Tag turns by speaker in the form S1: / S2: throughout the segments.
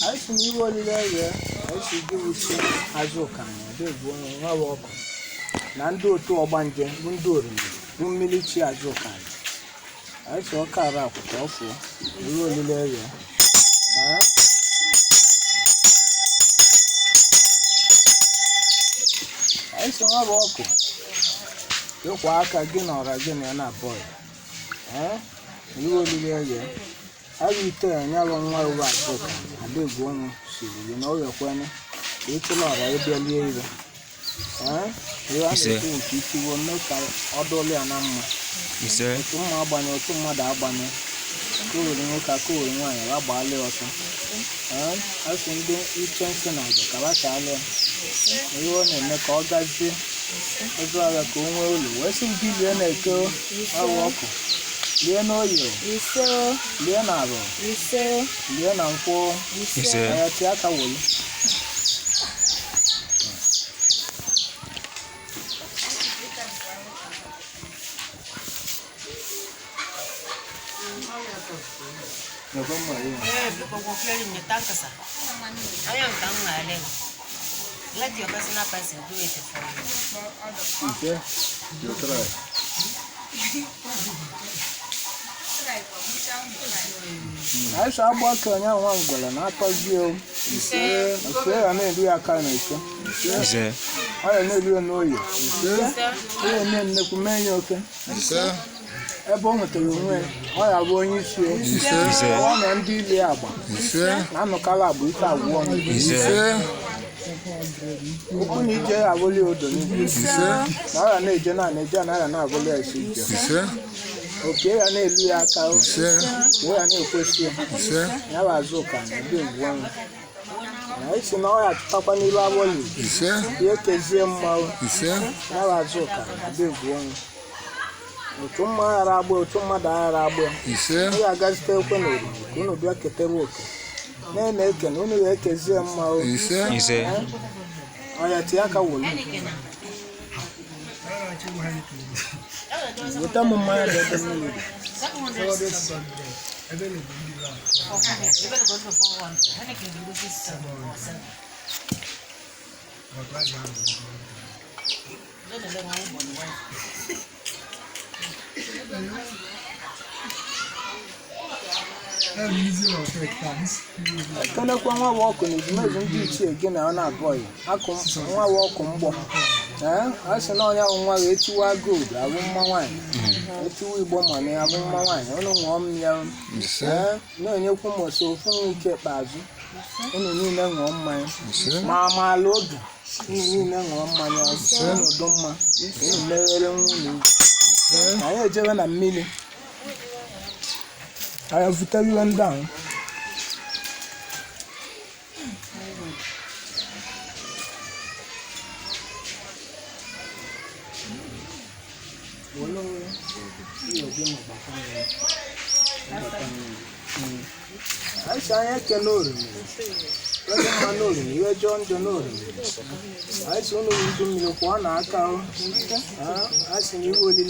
S1: I see you only there. I see you see Azuka. They go Nwabuoku. Nando to Obanje, Mundori, Mumilichi Azuka. I saw Kara for you only there. I saw Nwabuoku. You walk again or again and a boy. You only there. I will tell you long while Azuka. I did one, you know your when it's a lot. I will be able. You are saying you will make Odoli and Amma. You say, Tumabano, Tumadabano, cooling Okaku and wine, Rabali or something. I think Iche and Karatale. You want to make all that as well as Congo, Western Gideon Echo, I walk. Leonardo, you say, Leonardo, you say, Leonardo, you say, Tiaka. No, come on. People will play in the tankasa. I am coming. Let your personal person do it for you. Okay, you try. I shall walk on your one girl and I told you. I may do a kind of I know you. I am the man, okay? A bomb to win. I are going to say, one and the other. I'm a calabuta one. Only Jay, I will you do. I need Jana and Jana and I will let you. Okay, I need you at house. Where I need question. Now Azuka, big one. I see now at Papa Nila. You can see him now Azuka, big one. Tuma Arabo, Tuma Arabo. I got to open it. You know, black at the work. Then they can only make a zim. You say, I had Tiaka wool. What am I? I cannot walk on his nose again on our boy. I come walk on board. I shall know young Etiwa good. I want my wine. Etiwa woman, I want my wine. I don't want me. No, you come so from kept Bazu. And you know one mine. Mamma Lord. You know one man. Don't mind. I had given a million. I have to tell you one down. I say I can know you are John Janor. I saw no one account. I see you will go.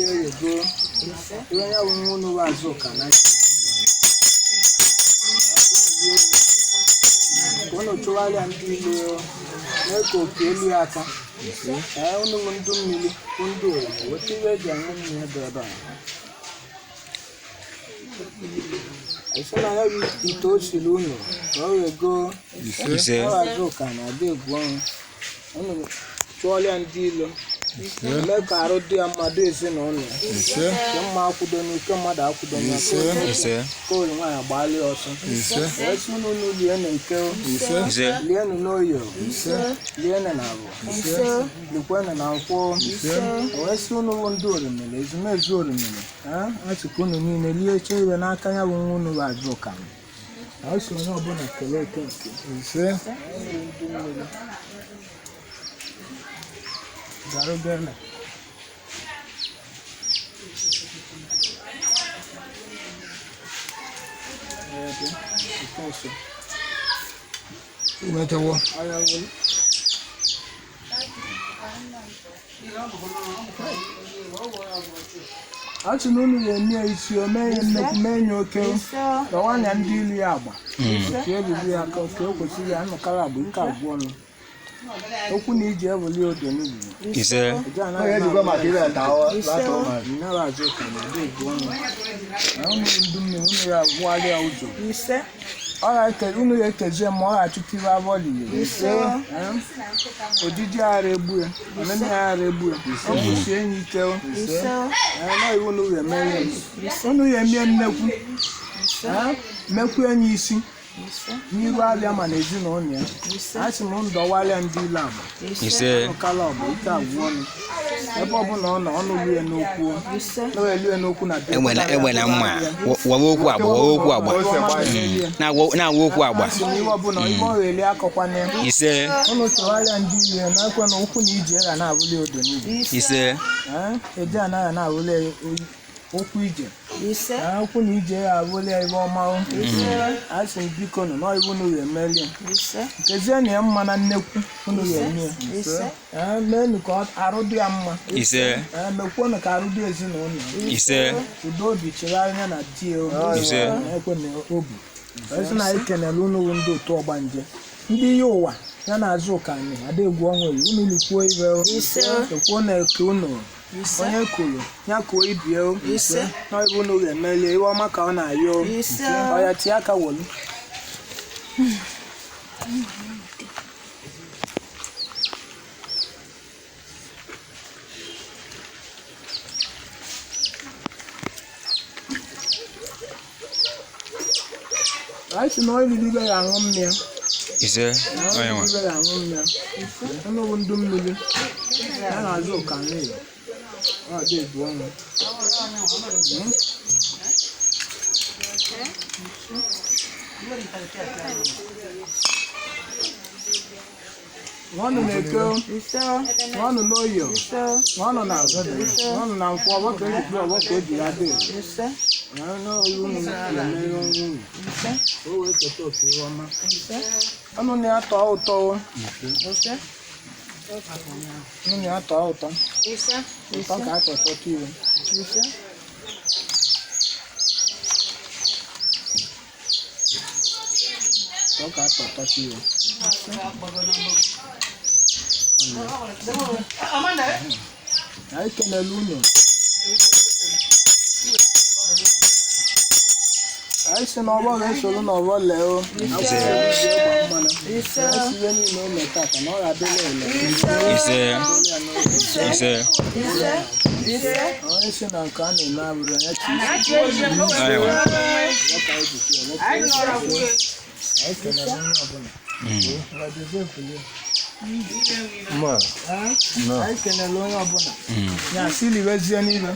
S1: You are one who was Azuka. One or two and Neko Keliaka. I only want to million. What you read young I said I have it told Siluno. Where we go, you say, Azuka, I did one. Only Charlie and Dilo. Make a road dear Madison only. Some mark would only come out of the calling my bally or something. What's no Lian and Kill? Lian know you. Lian and Avo. The one and our form. What's no one doing? It's no doing. I suppose you mean a little child and I can't have one who has broken. I also know about a collector. Garugana. What a war. I will. Achị na unu ga-eme isi o mee nnekwu mee nye oke na nwanya ndị ilu ya agba ka ebibi ya ka o kwesịrị ya nnọkara agba ike abụọ nụ okwu na iji ebuli odo n'ugwu nara Azuka na Egbe ọnụ na ụmụ ndu mmiri unu ya agwụgharịa ụzọ unu ga-ekezi ma ọ ga-achụtiri abụọ lile ojiji ara egbu ya ọnene ya ara egbu ya ọ bụsi enyi ike na iwu unu ga-emere unu ga-emie nnekwu mekwu enyi isi n'iru abịa ma na ezinụlọ ya a sị m ndọwarịa ndị ile agba ọkala ọgba ike agwụ ọnụ ebe ọbụla ọ nọ ọnụ lue n'okwu na-elue n'okwu na
S2: egbe na mma wawa okwu agba na-awa okwu agba
S1: ihe ọbụla ibe ọ ga-eli akọkwana ụnụ chọwarịa ndị ile na-ekwe na okwu na ije ga na-abụli odo niile eje anaghị na-abụli okwu ije okwu na ije ya abụli ebe ọma asị m biko nọ n'ibu unu ga-emeli nkezie na ya mma na nnekwu unu ga-eme ya meenụ ka arụ dị ya mma mekwuonụ ka arụ dị ezinụlọ udo obi chegharịa na di na-ekwe na obi ezi na anyị kenere unu ndị otu ọgbanje ndị ihe ụwa ya na Azuka anyị Adegwu ọnwere unu likwuo ibe ekwuo na eke unu onye kwuru ya kwuo ibie na ibu unu ga-emeli iwe ọma ka ọ na-ayọ ọya tie aka wolu anyị si na ọrịrị ibe ya aṅụ mmiri ọnụrụ ndụ mmiri ya na Azuka niile ọ dị Egbe ọnụ nwanụ na-eke nwanụ n'oyo nwanụ na azọdị nwanụ na nkwụ ọgbakọ ejikpe ọgbakọ eji ya dị o wee keta oke ihe ọma ọnụ na-atọ ụtọ ọnụ na-atọ ụtọ ụtọ ka atọtọ iwe ụtọ ka atọtọ iwe anyị kenele unu anyị si na ọgbọ ga-esoro n'ọgbọ lee ihe niile o metata na ọ ga-adịla onye si na nke a na-eme abụrụ ya anyị kenele onye ọbụla anyị kenele onye ọbụla ya si liwezie n'ibe